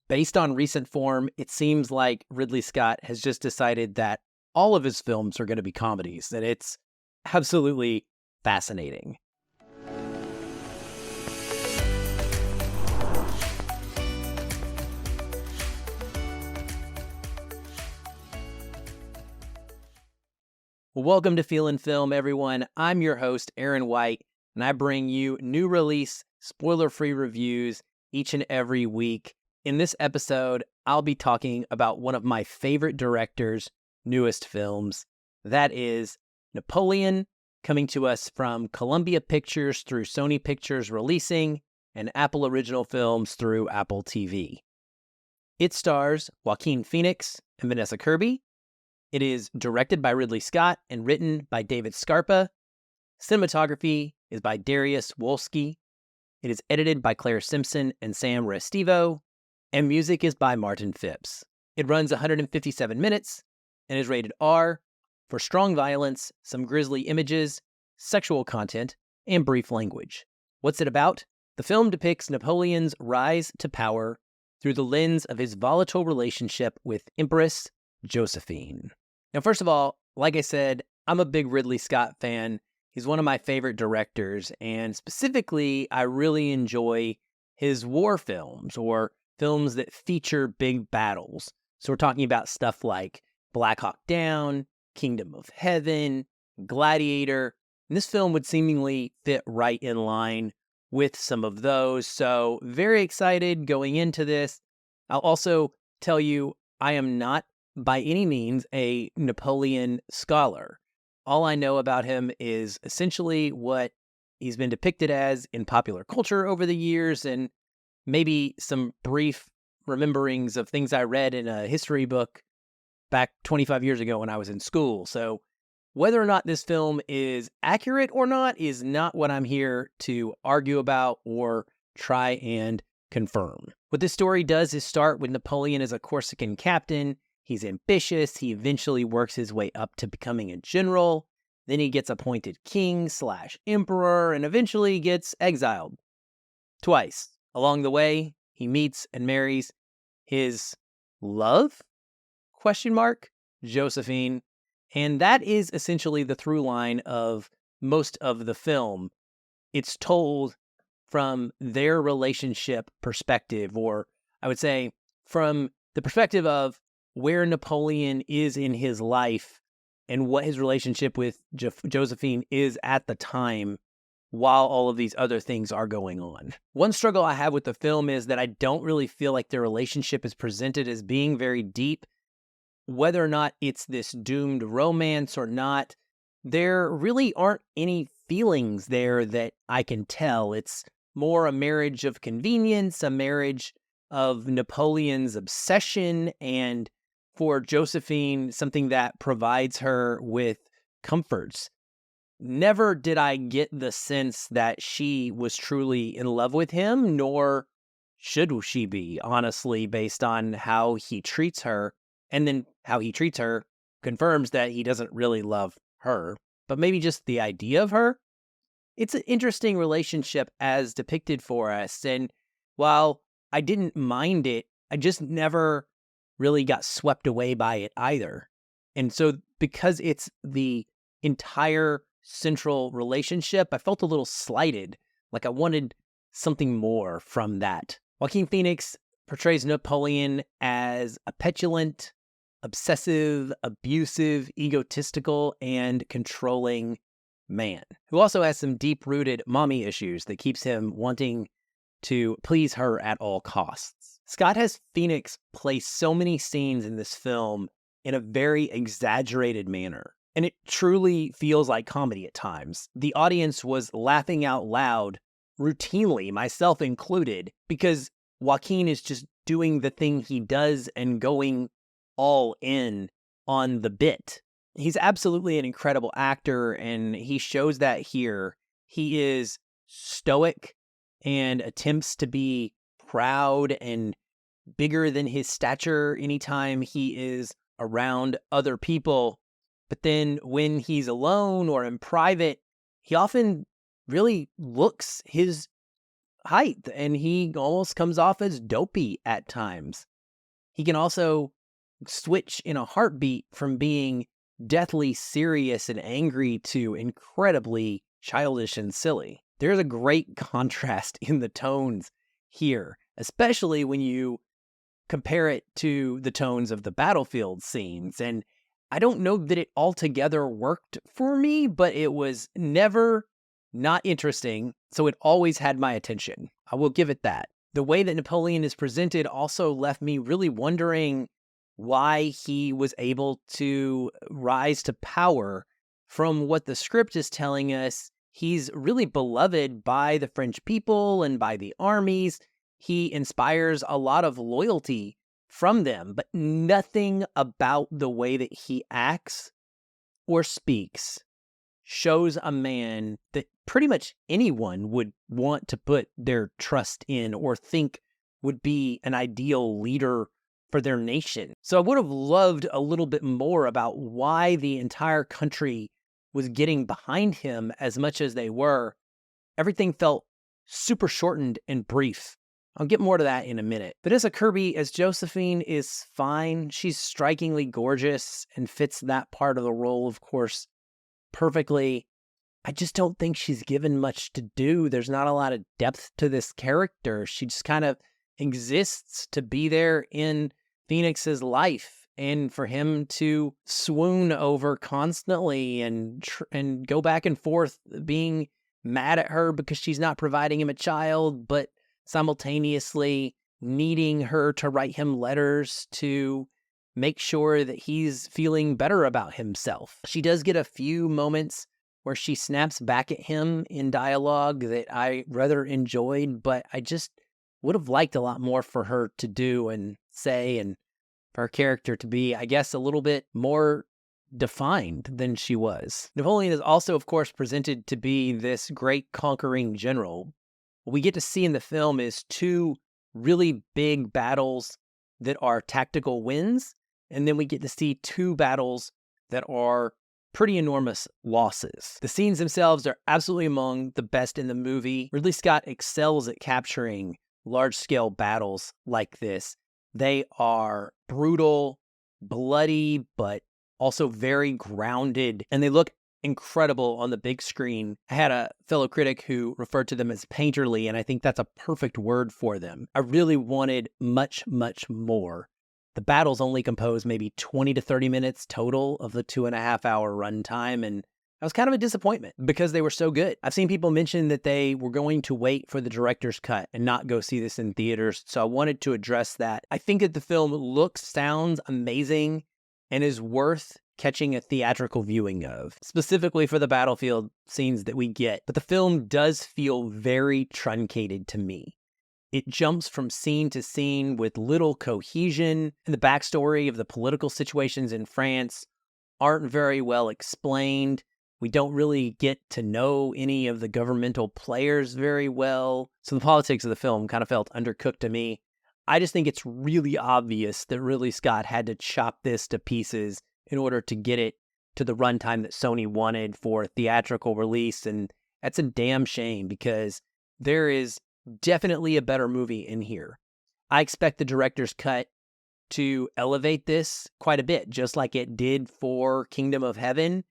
Based on recent form, it seems like Ridley Scott has just decided that all of his films are going to be comedies, and it's absolutely fascinating. Welcome to Feelin' Film, everyone. I'm your host, Aaron White, and I bring you new release, spoiler-free reviews each and every week. In this episode, I'll be talking about one of my favorite directors' newest films. That is Napoleon, coming to us from Columbia Pictures through Sony Pictures Releasing, and Apple Original Films through Apple TV. It stars Joaquin Phoenix and Vanessa Kirby. It is directed by Ridley Scott and written by David Scarpa. Cinematography is by Darius Wolski. It is edited by Claire Simpson and Sam Restivo. And music is by Martin Phipps. It runs 157 minutes and is rated R for strong violence, some grisly images, sexual content, and brief language. What's it about? The film depicts Napoleon's rise to power through the lens of his volatile relationship with Empress Josephine. Now, first of all, like I said, I'm a big Ridley Scott fan. He's one of my favorite directors, and specifically, I really enjoy his war films, or films that feature big battles. So we're talking about stuff like Black Hawk Down, Kingdom of Heaven, Gladiator, and this film would seemingly fit right in line with some of those. So very excited going into this. I'll also tell you, I am not by any means a Napoleon scholar. All I know about him is essentially what he's been depicted as in popular culture over the years, and maybe some brief rememberings of things I read in a history book back 25 years ago when I was in school. So whether or not this film is accurate or not is not what I'm here to argue about or try and confirm. What this story does is start with Napoleon as a Corsican captain. He's ambitious. He eventually works his way up to becoming a general. Then he gets appointed king/emperor and eventually gets exiled twice. Along the way, he meets and marries his love? Josephine. And that is essentially the through line of most of the film. It's told from their relationship perspective, or I would say from the perspective of where Napoleon is in his life and what his relationship with Josephine is at the time while all of these other things are going on. One struggle I have with the film is that I don't really feel like their relationship is presented as being very deep. Whether or not it's this doomed romance or not, there really aren't any feelings there that I can tell. It's more a marriage of convenience, a marriage of Napoleon's obsession, and for Josephine, something that provides her with comforts. Never did I get the sense that she was truly in love with him, nor should she be, honestly, based on how he treats her. And then how he treats her confirms that he doesn't really love her, but maybe just the idea of her. It's an interesting relationship as depicted for us. And while I didn't mind it, I just never really got swept away by it either. And so because it's the entire central relationship, I felt a little slighted, like I wanted something more from that. Joaquin Phoenix portrays Napoleon as a petulant, obsessive, abusive, egotistical, and controlling man who also has some deep-rooted mommy issues that keeps him wanting to please her at all costs. Scott has Phoenix play so many scenes in this film in a very exaggerated manner, and it truly feels like comedy at times. The audience was laughing out loud routinely, myself included, because Joaquin is just doing the thing he does and going all in on the bit. He's absolutely an incredible actor, and he shows that here. He is stoic and attempts to be proud and bigger than his stature anytime he is around other people. But then when he's alone or in private, he often really looks his height, and he almost comes off as dopey at times. He can also switch in a heartbeat from being deathly serious and angry to incredibly childish and silly. There's a great contrast in the tones here, especially when you compare it to the tones of the battlefield scenes. And I don't know that it altogether worked for me, but it was never not interesting, so it always had my attention. I will give it that. The way that Napoleon is presented also left me really wondering why he was able to rise to power. From what the script is telling us, he's really beloved by the French people and by the armies. He inspires a lot of loyalty from them, but nothing about the way that he acts or speaks shows a man that pretty much anyone would want to put their trust in or think would be an ideal leader for their nation. So I would have loved a little bit more about why the entire country was getting behind him as much as they were. Everything felt super shortened and brief. I'll get more to that in a minute. Vanessa Kirby as Josephine is fine. She's strikingly gorgeous and fits that part of the role, of course, perfectly. I just don't think she's given much to do. There's not a lot of depth to this character. She just kind of exists to be there in Phoenix's life and for him to swoon over constantly and go back and forth, being mad at her because she's not providing him a child, but simultaneously needing her to write him letters to make sure that he's feeling better about himself. She does get a few moments where she snaps back at him in dialogue that I rather enjoyed, but I just would have liked a lot more for her to do and say, and for her character to be, I guess, a little bit more defined than she was. Napoleon is also, of course, presented to be this great conquering general. What we get to see in the film is two really big battles that are tactical wins, and then we get to see two battles that are pretty enormous losses. The scenes themselves are absolutely among the best in the movie. Ridley Scott excels at capturing large-scale battles like this. They are brutal, bloody, but also very grounded, and they look incredible on the big screen. I had a fellow critic who referred to them as painterly, and I think that's a perfect word for them. I really wanted much, much more. The battles only compose maybe 20 to 30 minutes total of the 2.5-hour runtime, and that was kind of a disappointment because they were so good. I've seen people mention that they were going to wait for the director's cut and not go see this in theaters, so I wanted to address that. I think that the film looks, sounds amazing, and is worth catching a theatrical viewing of, specifically for the battlefield scenes that we get. But the film does feel very truncated to me. It jumps from scene to scene with little cohesion, and the backstory of the political situations in France aren't very well explained. We don't really get to know any of the governmental players very well, so the politics of the film kind of felt undercooked to me. I just think it's really obvious that Ridley Scott had to chop this to pieces in order to get it to the runtime that Sony wanted for theatrical release, and that's a damn shame because there is definitely a better movie in here. I expect the director's cut to elevate this quite a bit, just like it did for Kingdom of Heaven,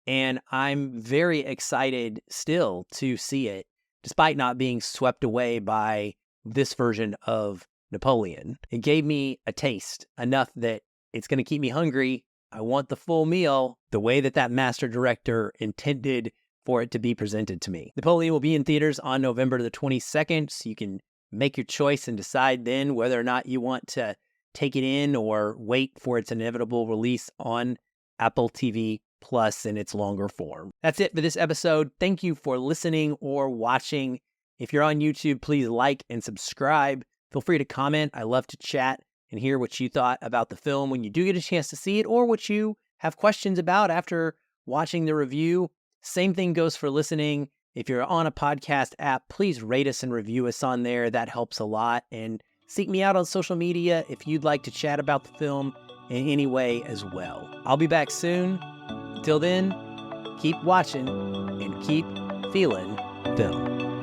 and I'm very excited still to see it, despite not being swept away by this version of Napoleon. It gave me a taste, enough that it's going to keep me hungry. I want the full meal, the way that that master director intended for it to be presented to me. Napoleon will be in theaters on November the 22nd, so you can make your choice and decide then whether or not you want to take it in or wait for its inevitable release on Apple TV Plus in its longer form. That's it for this episode. Thank you for listening or watching. If you're on YouTube, please like and subscribe. Feel free to comment. I love to chat and hear what you thought about the film when you do get a chance to see it, or what you have questions about after watching the review. Same thing goes for listening. If you're on a podcast app, please rate us and review us on there. That helps a lot. And seek me out on social media if you'd like to chat about the film in any way as well. I'll be back soon. Until then, keep watching and keep feeling film.